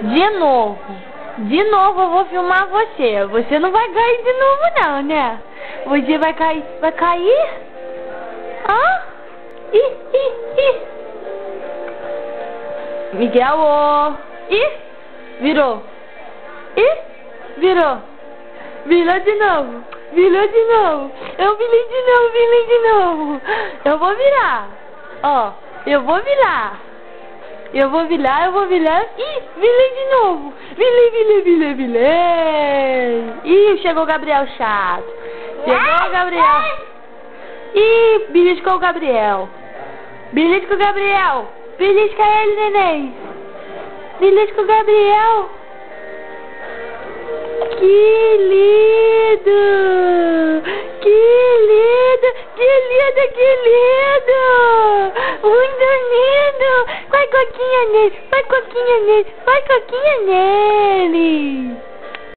De novo. De novo eu vou filmar você. Você não vai cair de novo não, né? Você vai cair. Vai cair? Hã? Ih, ih, ih. Miguel, ô. Ih, virou. Ih, virou. Virou de novo. Virou de novo. Eu virei de novo, virei de novo. Eu vou virar. Ó, eu vou virar. Eu vou virar, eu vou virar. Ih, virei de novo. Virei. Ih, chegou o Gabriel chato. Chegou o Gabriel. Ih, beliscou o Gabriel. Belisca o Gabriel. Belisca ele, neném. Belisca o Gabriel. Que lindo. Que lindo. Que lindo, que lindo. Muito lindo. Vai, Coquinha nele. Vai, Coquinha nele. Vai, Coquinha nele.